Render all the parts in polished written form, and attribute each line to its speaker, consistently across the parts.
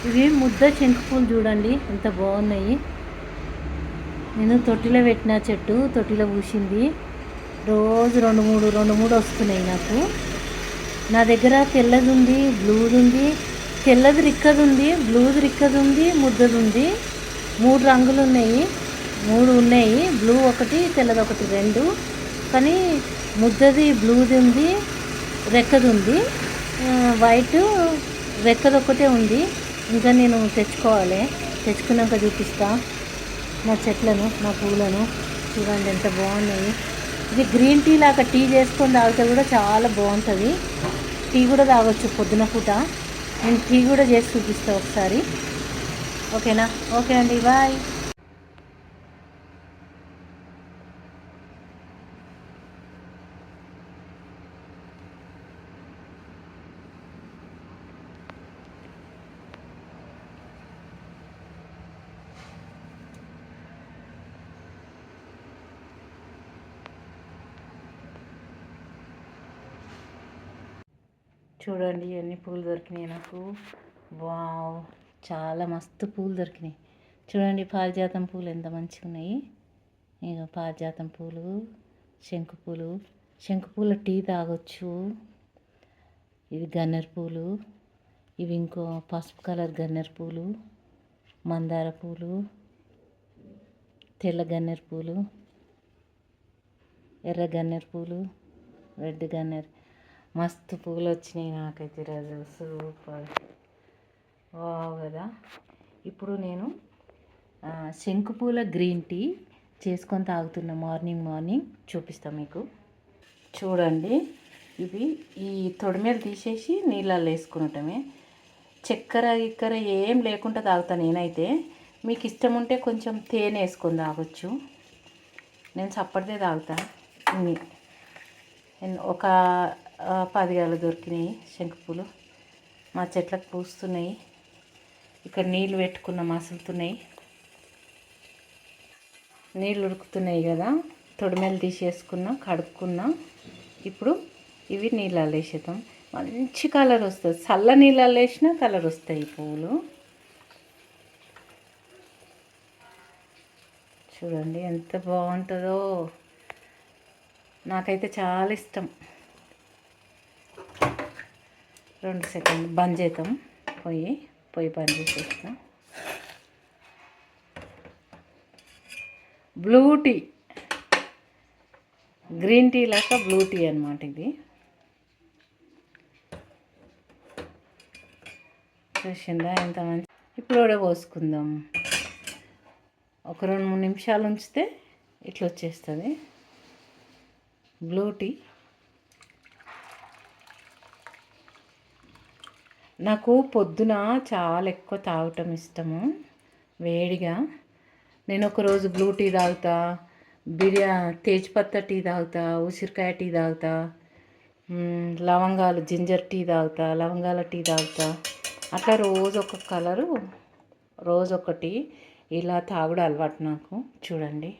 Speaker 1: ఇవి ముద్ద శంకు పూలు చూడండి ఎంత బాగున్నాయి. నేను తొట్టిలో పెట్టిన చెట్టు తొట్టిలో పూసింది. రోజు రెండు మూడు వస్తున్నాయి నాకు. నా దగ్గర తెల్లది ఉంది, బ్లూది ఉంది, తెల్లది రిక్కది ఉంది, బ్లూది రిక్కది ఉంది, ముద్దది ఉంది. 3 రంగులు ఉన్నాయి, 3 ఉన్నాయి. బ్లూ ఒకటి, తెల్లది ఒకటి, 2. కానీ ముద్దది బ్లూది ఉంది, రెక్కది ఉంది, వైట్ రెక్కది ఒకటే ఉంది. ఇంకా నేను తెచ్చుకోవాలి. తెచ్చుకున్నాక చూపిస్తా నా చెట్లను, నా పూలను. చూడండి ఎంత బాగున్నాయి. ఇది గ్రీన్ టీ లాగా టీ చేసుకొని తాగితే కూడా చాలా బాగుంటుంది. టీ కూడా తాగొచ్చు పొద్దున పూట. నేను టీ కూడా చేసి చూపిస్తాను ఒకసారి. ఓకేనా? ఓకే అండి, బాయ్. చూడండి ఎన్ని పూలు దొరికినాయి నాకు. వావ్, చాలా మస్తు పూలు దొరికినాయి. చూడండి పారిజాతం పూలు ఎంత మంచిగా ఉన్నాయి. ఇక పారిజాతం పూలు, శంకు పూల టీ తాగొచ్చు. ఇవి గన్నేరు పూలు, ఇవి ఇంకో పసుపు కలర్ గన్నేరు పూలు, మందార పూలు, తెల్ల గన్నేరు పూలు, ఎర్ర గన్నేరు పూలు, రెడ్ గన్నేరు. మస్తు పూలు వచ్చినాయి నాకైతే రోజు. సూపర్, వావ్ కదా. ఇప్పుడు నేను శంకు పూల గ్రీన్ టీ చేసుకొని తాగుతున్నా మార్నింగ్ చూపిస్తాను మీకు. చూడండి, ఇవి ఈ తొడిమేలు తీసేసి నీళ్ళల్లో వేసుకునటమే. చక్కెర ఏం లేకుండా తాగుతాను నేనైతే. మీకు ఇష్టం ఉంటే కొంచెం తేనె వేసుకొని తాగొచ్చు. నేను చప్పటిదే తాగుతాను. ఒక 10 గల దొరికినాయి శంకుపూలు. మా చెట్లకు పూస్తున్నాయి. ఇక్కడ నీళ్ళు పెట్టుకున్న మసులుతున్నాయి. నీళ్ళు ఉడుకుతున్నాయి కదా, తొడిమెలు తీసేసుకున్నా, కడుక్కున్నా. ఇప్పుడు ఇవి నీళ్ళల్లో వేసేద్దాం. మంచి కలర్ వస్తుంది. చల్ల నీళ్ళల్లో వేసినా కలర్ వస్తాయి పువ్వులు. చూడండి ఎంత బాగుంటుందో. నాకైతే చాలా ఇష్టం. 2 సెకండ్ బంద్ చేద్దాం. పొయ్యి బంద్ చేసేస్తాం. బ్లూ టీ, గ్రీన్ టీ లాగా బ్లూ టీ అనమాట ఇది. చూసిందా ఎంత మంచి. ఇప్పుడు కూడా పోసుకుందాం. ఒక 2-3 నిమిషాలు ఉంచితే ఇట్లా వచ్చేస్తుంది బ్లూ టీ. నాకు పొద్దున చాలా ఎక్కువ తాగటం ఇష్టము, వేడిగా. నేను ఒకరోజు బ్లూ టీ తాగుతా, తేజ్పత్తా టీ తాగుతా, ఉసిరికాయ టీ తాగుతా, లవంగాలు జింజర్ టీ తాగుతా, లవంగాల టీ తాగుతా. అట్లా రోజు ఒక కలరు, రోజు ఒకటి ఇలా తాగుడు అలవాటు నాకు. చూడండి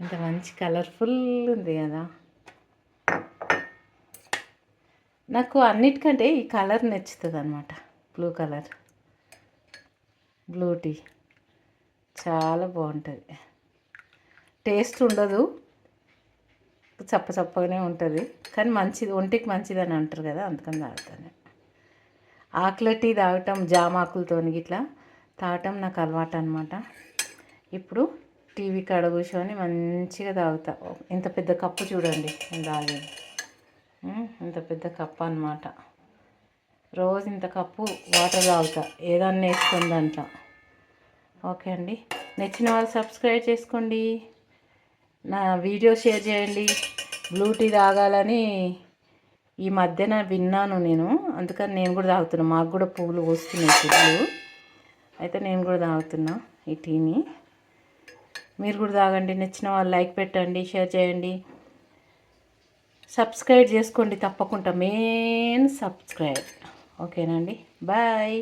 Speaker 1: ఎంత మంచి కలర్ఫుల్ ఉంది కదా. నాకు అన్నిటికంటే ఈ కలర్ నచ్చుతుంది అనమాట, బ్లూ కలర్. బ్లూ టీ చాలా బాగుంటుంది. టేస్ట్ ఉండదు, చప్పగానే ఉంటుంది, కానీ మంచిది, ఒంటికి మంచిది అని అంటారు కదా, అందుకని తాగుతాను. ఆకుల టీ తాగటం, జామాకులతో ఇట్లా తాగటం నాకు అలవాటు అనమాట. ఇప్పుడు టీవీ కాడ కూర్చొని మంచిగా తాగుతా. ఇంత పెద్ద కప్పు చూడండి నేను తాగేది. ఇంత పెద్ద కప్పు అనమాట. రోజు ఇంత కప్పు వాటర్ తాగుతా, ఏదన్నా వేసుకొని దాంట్లో. ఓకే అండి, నచ్చిన వాళ్ళు సబ్స్క్రైబ్ చేసుకోండి, నా వీడియో షేర్ చేయండి. బ్లూ టీ తాగాలని ఈ మధ్యన విన్నాను నేను, అందుకని నేను కూడా తాగుతున్నా. మాకు కూడా పువ్వులు వస్తున్నాయి పువ్వులు, అయితే నేను కూడా తాగుతున్నా ఈ టీని. మీరు కూడా తాగండి. నచ్చిన వాళ్ళు లైక్ పెట్టండి, షేర్ చేయండి, సబ్స్క్రైబ్ చేసుకోండి తప్పకుండా. సబ్స్క్రైబ్. ఓకేనండి, బాయ్.